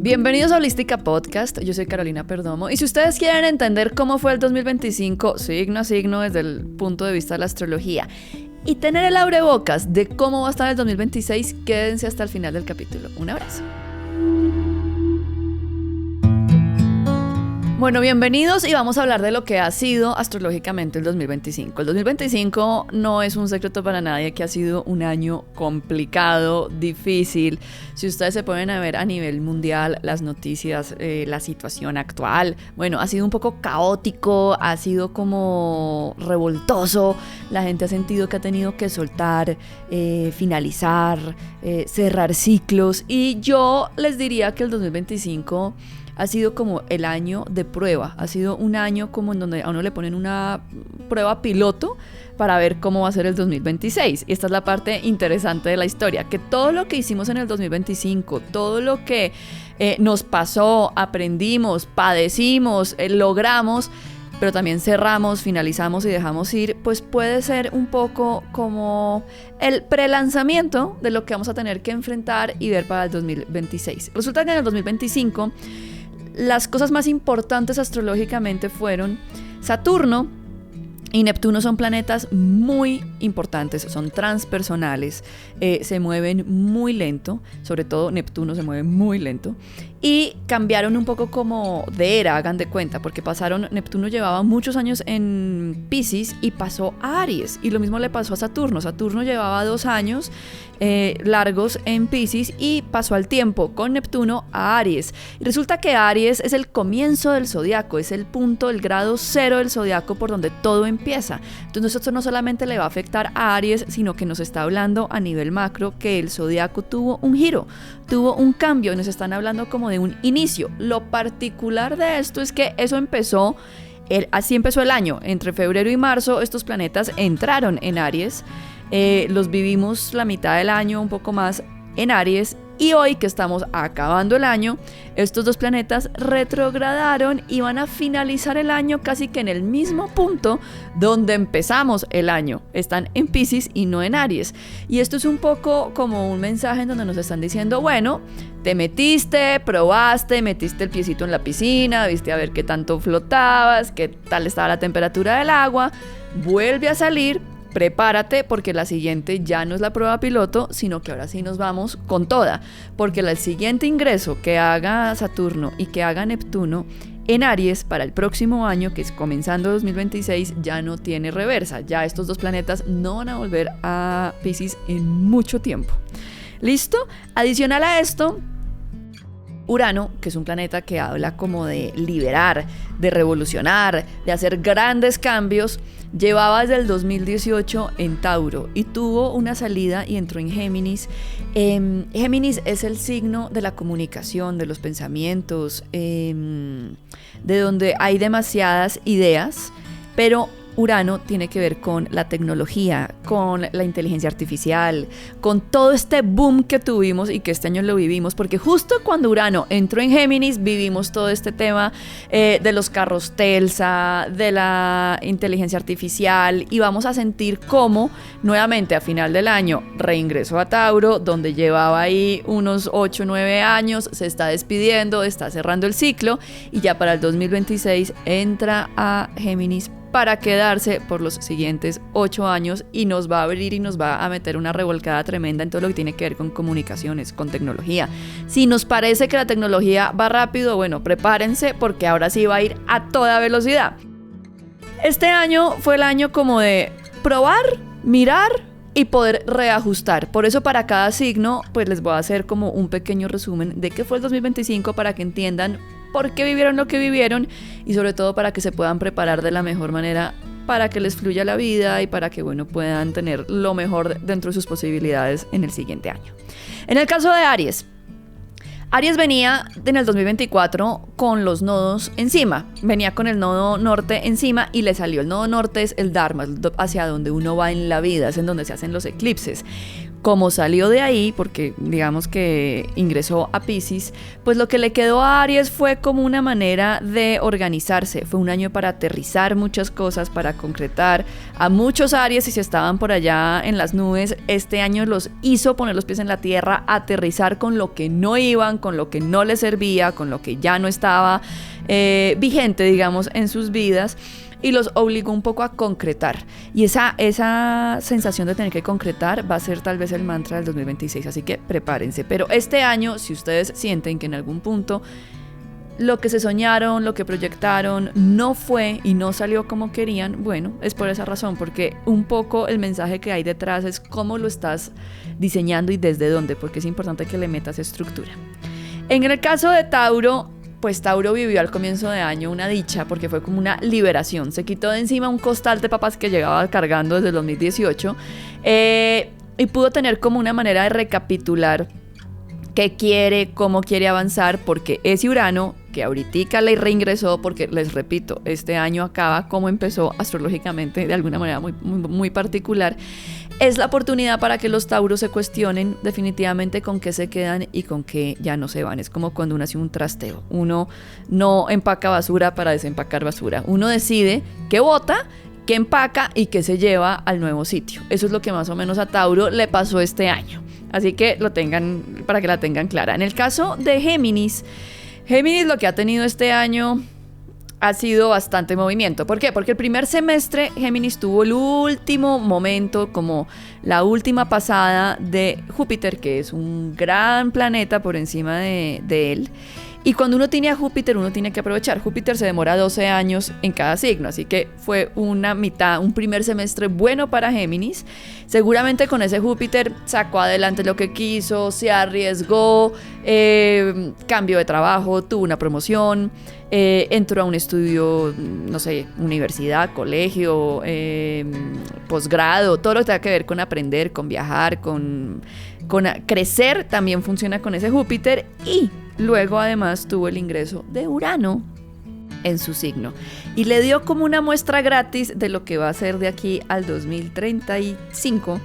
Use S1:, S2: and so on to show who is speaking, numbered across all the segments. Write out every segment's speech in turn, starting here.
S1: Bienvenidos a Holística Podcast, yo soy Carolina Perdomo y si ustedes quieren entender cómo fue el 2025 signo a signo desde el punto de vista de la astrología y tener el abrebocas de cómo va a estar el 2026, quédense hasta el final del capítulo. Un abrazo. Bueno, bienvenidos y vamos a hablar de lo que ha sido astrológicamente el 2025. El 2025 no es un secreto para nadie que ha sido un año complicado, difícil. Si ustedes se ponen a ver a nivel mundial las noticias, la situación actual, bueno, ha sido un poco caótico, ha sido como revoltoso. La gente ha sentido que ha tenido que soltar, finalizar, cerrar ciclos. Y yo les diría que el 2025... ha sido como el año de prueba, ha sido un año como en donde a uno le ponen una prueba piloto para ver cómo va a ser el 2026. Y esta es la parte interesante de la historia, que todo lo que hicimos en el 2025, todo lo que nos pasó, aprendimos, padecimos, logramos, pero también cerramos, finalizamos y dejamos ir, pues puede ser un poco como el prelanzamiento de lo que vamos a tener que enfrentar y ver para el 2026. Resulta que en el 2025 las cosas más importantes astrológicamente fueron Saturno y Neptuno. Son planetas muy importantes, son transpersonales, se mueven muy lento, sobre todo Neptuno se mueve muy lento, y cambiaron un poco como de era, hagan de cuenta, porque Neptuno llevaba muchos años en Piscis y pasó a Aries, y lo mismo le pasó a Saturno. Saturno llevaba 2 años largos en Piscis y pasó al tiempo con Neptuno a Aries. Y resulta que Aries es el comienzo del zodiaco, es el punto, el grado 0 del zodiaco por donde todo empieza. Entonces esto no solamente le va a afectar a Aries, sino que nos está hablando a nivel macro que el zodiaco tuvo un giro, tuvo un cambio, y nos están hablando como de un inicio. Lo particular de esto es que eso empezó, así empezó el año. Entre febrero y marzo estos planetas entraron en Aries, los vivimos la mitad del año, un poco más en Aries, y hoy que estamos acabando el año, estos 2 planetas retrogradaron y van a finalizar el año casi que en el mismo punto donde empezamos el año. Están en Piscis y no en Aries. Y esto es un poco como un mensaje en donde nos están diciendo, bueno, te metiste, probaste, metiste el piecito en la piscina, viste a ver qué tanto flotabas, qué tal estaba la temperatura del agua, vuelve a salir. Prepárate porque la siguiente ya no es la prueba piloto, sino que ahora sí nos vamos con toda, porque el siguiente ingreso que haga Saturno y que haga Neptuno en Aries para el próximo año, que es comenzando 2026, ya no tiene reversa. Ya estos 2 planetas no van a volver a Piscis en mucho tiempo. ¿Listo? Adicional a esto, Urano, que es un planeta que habla como de liberar, de revolucionar, de hacer grandes cambios, llevaba desde el 2018 en Tauro y tuvo una salida y entró en Géminis. Géminis es el signo de la comunicación, de los pensamientos, de donde hay demasiadas ideas, pero Urano tiene que ver con la tecnología, con la inteligencia artificial, con todo este boom que tuvimos y que este año lo vivimos, porque justo cuando Urano entró en Géminis vivimos todo este tema de los carros Telsa, de la inteligencia artificial, y vamos a sentir cómo nuevamente a final del año reingresó a Tauro, donde llevaba ahí unos 8 o 9 años, se está despidiendo, está cerrando el ciclo y ya para el 2026 entra a Géminis para quedarse por los siguientes 8 años y nos va a abrir y nos va a meter una revolcada tremenda en todo lo que tiene que ver con comunicaciones, con tecnología. Si nos parece que la tecnología va rápido, bueno, prepárense porque ahora sí va a ir a toda velocidad. Este año fue el año como de probar, mirar y poder reajustar. Por eso para cada signo pues les voy a hacer como un pequeño resumen de qué fue el 2025 para que entiendan por qué vivieron lo que vivieron y sobre todo para que se puedan preparar de la mejor manera para que les fluya la vida y para que bueno, puedan tener lo mejor dentro de sus posibilidades en el siguiente año. En el caso de Aries, Aries venía en el 2024 con los nodos encima, venía con el nodo norte encima y le salió. El nodo norte es el Dharma, hacia donde uno va en la vida, es en donde se hacen los eclipses. como salió de ahí, porque digamos que ingresó a Piscis, pues lo que le quedó a Aries fue como una manera de organizarse. Fue un año para aterrizar muchas cosas, para concretar. A muchos Aries, si se estaban por allá en las nubes, este año los hizo poner los pies en la tierra, aterrizar con lo que no iban, con lo que no les servía, con lo que ya no estaba vigente, digamos, en sus vidas. Y los obligó un poco a concretar. Y esa sensación de tener que concretar va a ser tal vez el mantra del 2026. Así que prepárense. Pero este año, si ustedes sienten que en algún punto lo que se soñaron, lo que proyectaron, no fue y no salió como querían, bueno, es por esa razón. Porque un poco el mensaje que hay detrás es cómo lo estás diseñando y desde dónde. Porque es importante que le metas estructura. En el caso de Tauro, pues Tauro vivió al comienzo de año una dicha porque fue como una liberación. Se quitó de encima un costal de papas que llevaba cargando desde el 2018 y pudo tener como una manera de recapitular qué quiere, cómo quiere avanzar, porque ese Urano, que ahorita le reingresó, porque les repito, este año acaba como empezó astrológicamente de alguna manera muy particular, es la oportunidad para que los Tauros se cuestionen definitivamente con qué se quedan y con qué ya no se van. Es como cuando uno hace un trasteo. Uno no empaca basura para desempacar basura. Uno decide qué bota, qué empaca y qué se lleva al nuevo sitio. Eso es lo que más o menos a Tauro le pasó este año. Así que lo tengan, para que la tengan clara. En el caso de Géminis lo que ha tenido este año ha sido bastante movimiento. ¿Por qué? Porque el primer semestre Géminis tuvo el último momento, como la última pasada de Júpiter, que es un gran planeta por encima de él. Y cuando uno tiene a Júpiter, uno tiene que aprovechar. Júpiter se demora 12 años en cada signo, así que fue una mitad, un primer semestre bueno para Géminis. Seguramente con ese Júpiter sacó adelante lo que quiso, se arriesgó, cambió de trabajo, tuvo una promoción, entró a un estudio, no sé, universidad, colegio, posgrado, todo lo que tenga que ver con aprender, con viajar, con crecer, también funciona con ese Júpiter. Y luego además tuvo el ingreso de Urano en su signo y le dio como una muestra gratis de lo que va a ser de aquí al 2035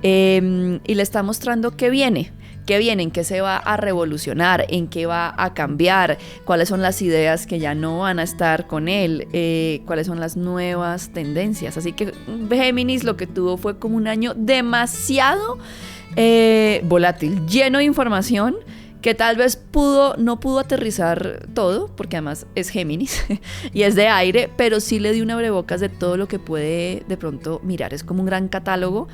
S1: y le está mostrando qué viene, en qué se va a revolucionar, en qué va a cambiar, cuáles son las ideas que ya no van a estar con él, cuáles son las nuevas tendencias. Así que Géminis lo que tuvo fue como un año demasiado volátil, lleno de información, que tal vez no pudo aterrizar todo, porque además es Géminis y es de aire, pero sí le dio un abrebocas de todo lo que puede de pronto mirar. Es como un gran catálogo,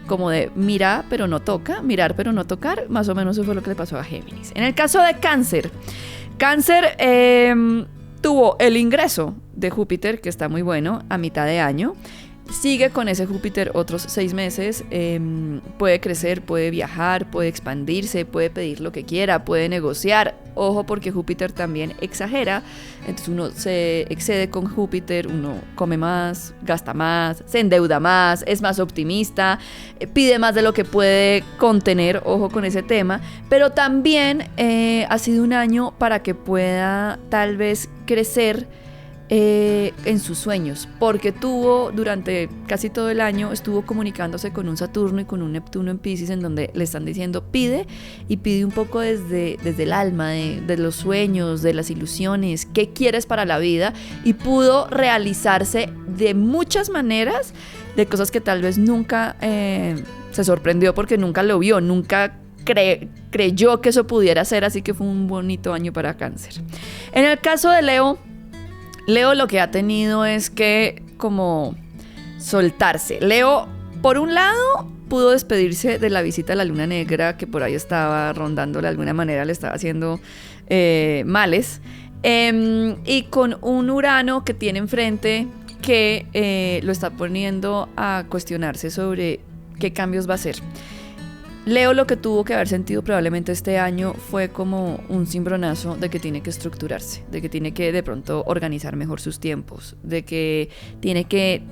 S1: como de mirar pero no toca, mirar pero no tocar. Más o menos eso fue lo que le pasó a Géminis. En el caso de Cáncer tuvo el ingreso de Júpiter, que está muy bueno, a mitad de año. Sigue con ese Júpiter otros 6 meses, puede crecer, puede viajar, puede expandirse, puede pedir lo que quiera, puede negociar. Ojo, porque Júpiter también exagera, entonces uno se excede con Júpiter, uno come más, gasta más, se endeuda más, es más optimista, pide más de lo que puede contener. Ojo con ese tema, pero también ha sido un año para que pueda tal vez crecer en sus sueños, porque durante casi todo el año estuvo comunicándose con un Saturno y con un Neptuno en Piscis, en donde le están diciendo pide un poco desde el alma, de los sueños, de las ilusiones, qué quieres para la vida, y pudo realizarse de muchas maneras, de cosas que tal vez nunca se sorprendió porque nunca lo vio, nunca creyó que eso pudiera ser. Así que fue un bonito año para Cáncer. En el caso de Leo lo que ha tenido es que como soltarse. Leo, por un lado, pudo despedirse de la visita a la luna negra, que por ahí estaba rondando de alguna manera, le estaba haciendo males, y con un Urano que tiene enfrente que lo está poniendo a cuestionarse sobre qué cambios va a hacer. Leo lo que tuvo que haber sentido probablemente este año fue como un cimbronazo de que tiene que estructurarse, de que tiene que de pronto organizar mejor sus tiempos, de que tiene que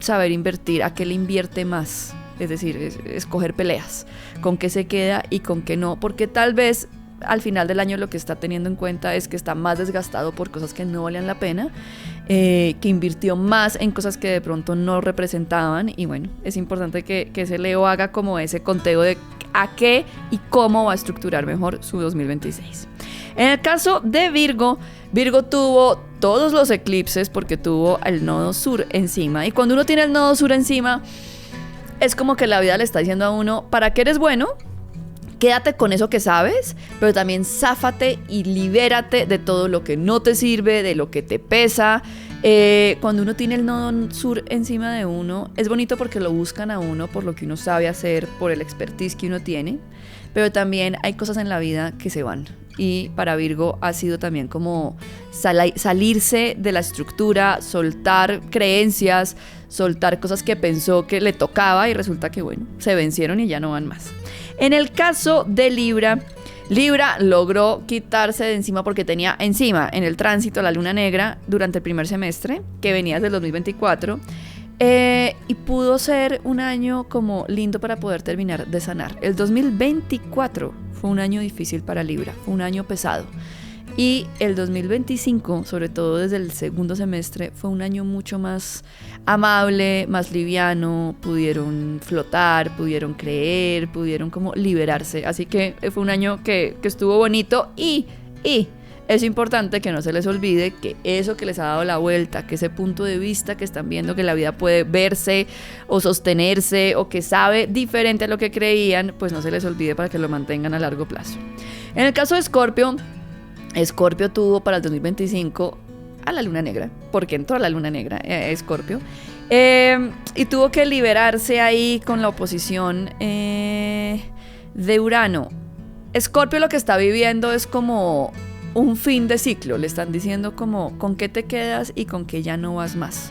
S1: saber invertir, a qué le invierte más, es decir, escoger peleas, con qué se queda y con qué no, porque tal vez al final del año lo que está teniendo en cuenta es que está más desgastado por cosas que no valían la pena, que invirtió más en cosas que de pronto no representaban. Y bueno, es importante que ese Leo haga como ese conteo de a qué y cómo va a estructurar mejor su 2026. En el caso de Virgo, Virgo tuvo todos los eclipses porque tuvo el nodo sur encima. Y cuando uno tiene el nodo sur encima, es como que la vida le está diciendo a uno, ¿para qué eres bueno? Quédate con eso que sabes, pero también záfate y libérate de todo lo que no te sirve, de lo que te pesa. Cuando uno tiene el nodo sur encima de uno, es bonito porque lo buscan a uno por lo que uno sabe hacer, por el expertise que uno tiene, pero también hay cosas en la vida que se van. Y para Virgo ha sido también como salirse de la estructura, soltar creencias, soltar cosas que pensó que le tocaba y resulta que, bueno, se vencieron y ya no van más. En el caso de Libra, Libra logró quitarse de encima porque tenía encima en el tránsito la luna negra durante el primer semestre, que venía desde el 2024, y pudo ser un año como lindo para poder terminar de sanar. El 2024 fue un año difícil para Libra, fue un año pesado. Y el 2025, sobre todo desde el segundo semestre, fue un año mucho más amable, más liviano, pudieron flotar, pudieron creer, pudieron como liberarse. Así que fue un año que estuvo bonito y es importante que no se les olvide que eso que les ha dado la vuelta, que ese punto de vista que están viendo que la vida puede verse o sostenerse o que sabe diferente a lo que creían, pues no se les olvide para que lo mantengan a largo plazo. En el caso de Escorpio, Escorpio tuvo para el 2025 a la luna negra, porque entró a la luna negra, Escorpio, y tuvo que liberarse ahí con la oposición de Urano. Escorpio lo que está viviendo es como un fin de ciclo, le están diciendo como con qué te quedas y con qué ya no vas más.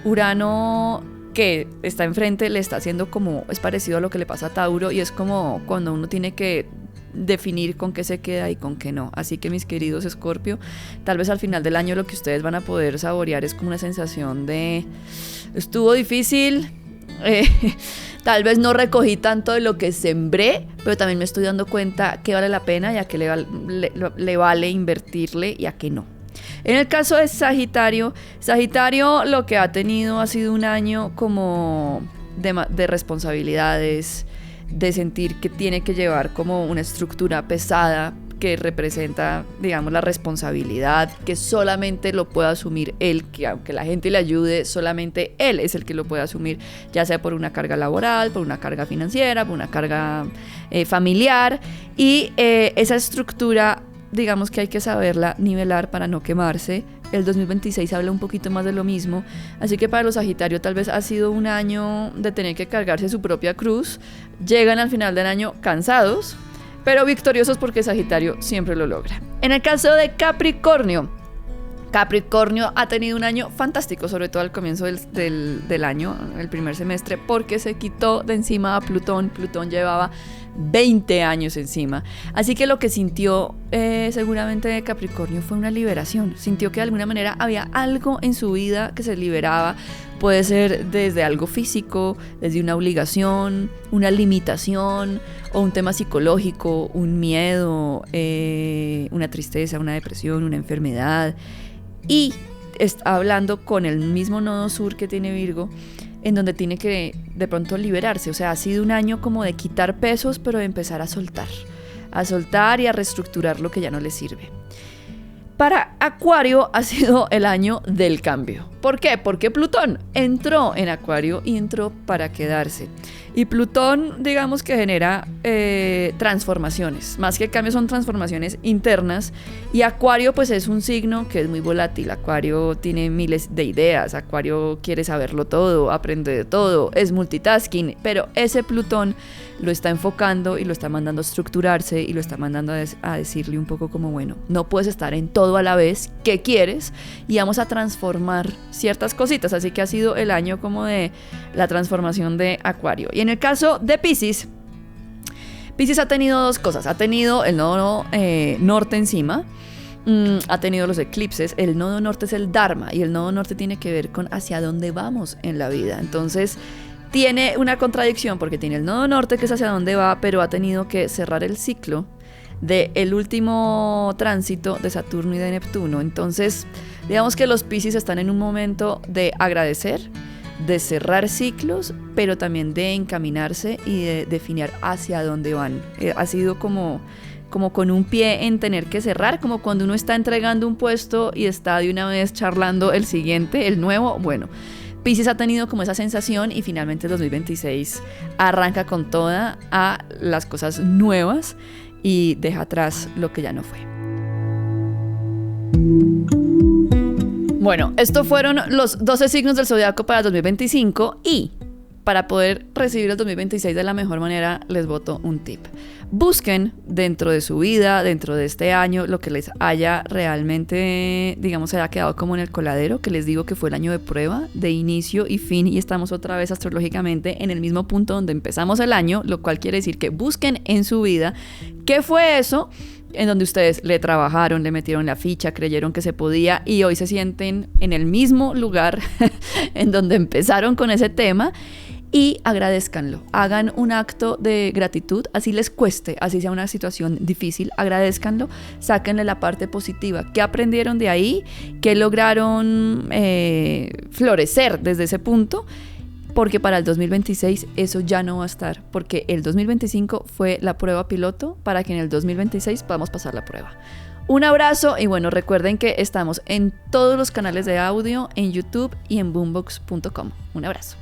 S1: Urano, que está enfrente, le está haciendo como, es parecido a lo que le pasa a Tauro, y es como cuando uno tiene que definir con qué se queda y con qué no. Así que mis queridos Escorpio, tal vez al final del año lo que ustedes van a poder saborear es como una sensación de estuvo difícil, tal vez no recogí tanto de lo que sembré, pero también me estoy dando cuenta que vale la pena y a qué le vale invertirle y a qué no. En el caso de Sagitario, Sagitario lo que ha tenido ha sido un año como de responsabilidades, de sentir que tiene que llevar como una estructura pesada que representa, digamos, la responsabilidad, que solamente lo puede asumir él, que aunque la gente le ayude, solamente él es el que lo puede asumir, ya sea por una carga laboral, por una carga financiera, por una carga familiar, y esa estructura, digamos que hay que saberla nivelar para no quemarse. El 2026 habla un poquito más de lo mismo, así que para los Sagitarios tal vez ha sido un año de tener que cargarse su propia cruz. Llegan al final del año cansados, pero victoriosos porque Sagitario siempre lo logra. En el caso de Capricornio, Capricornio ha tenido un año fantástico, sobre todo al comienzo del año, el primer semestre, porque se quitó de encima a Plutón. Plutón llevaba 20 años encima. Así que lo que sintió seguramente Capricornio fue una liberación. Sintió que de alguna manera había algo en su vida que se liberaba. Puede ser desde algo físico, desde una obligación, una limitación o un tema psicológico, un miedo, una tristeza, una depresión, una enfermedad. Y está hablando con el mismo nodo sur que tiene Virgo, en donde tiene que de pronto liberarse. O sea, ha sido un año como de quitar pesos, pero de empezar a soltar y a reestructurar lo que ya no le sirve. Para Acuario ha sido el año del cambio. ¿Por qué? Porque Plutón entró en Acuario y entró para quedarse. Y Plutón, digamos que genera transformaciones. Más que cambios, son transformaciones internas. Y Acuario, pues es un signo que es muy volátil. Acuario tiene miles de ideas. Acuario quiere saberlo todo, aprende de todo, es multitasking. Pero ese Plutón lo está enfocando y lo está mandando a estructurarse y lo está mandando a decirle un poco como, bueno, no puedes estar en todo a la vez, ¿qué quieres? Y vamos a transformar ciertas cositas. Así que ha sido el año como de la transformación de Acuario. Y en el caso de Piscis, Piscis ha tenido dos cosas. Ha tenido el nodo norte encima, ha tenido los eclipses. El nodo norte es el Dharma y el nodo norte tiene que ver con hacia dónde vamos en la vida. Entonces tiene una contradicción porque tiene el nodo norte que es hacia dónde va, pero ha tenido que cerrar el ciclo del último tránsito de Saturno y de Neptuno. Entonces, digamos que los Piscis están en un momento de agradecer, de cerrar ciclos, pero también de encaminarse y de definir hacia dónde van. Ha sido como con un pie en tener que cerrar, como cuando uno está entregando un puesto y está de una vez charlando el siguiente, el nuevo. Bueno, Piscis ha tenido como esa sensación y finalmente el 2026 arranca con toda a las cosas nuevas y deja atrás lo que ya no fue. Bueno, estos fueron los 12 signos del zodiaco para el 2025 y para poder recibir el 2026 de la mejor manera les boto un tip. Busquen dentro de su vida, dentro de este año, lo que les haya realmente, digamos, se haya quedado como en el coladero, que les digo que fue el año de prueba, de inicio y fin, y estamos otra vez astrológicamente en el mismo punto donde empezamos el año, lo cual quiere decir que busquen en su vida qué fue eso en donde ustedes le trabajaron, le metieron la ficha, creyeron que se podía y hoy se sienten en el mismo lugar en donde empezaron con ese tema. Y agradézcanlo, hagan un acto de gratitud, así les cueste, así sea una situación difícil, agradézcanlo, sáquenle la parte positiva, qué aprendieron de ahí, qué lograron florecer desde ese punto, porque para el 2026 eso ya no va a estar, porque el 2025 fue la prueba piloto para que en el 2026 podamos pasar la prueba. Un abrazo y bueno, recuerden que estamos en todos los canales de audio, en YouTube y en boombox.com. Un abrazo.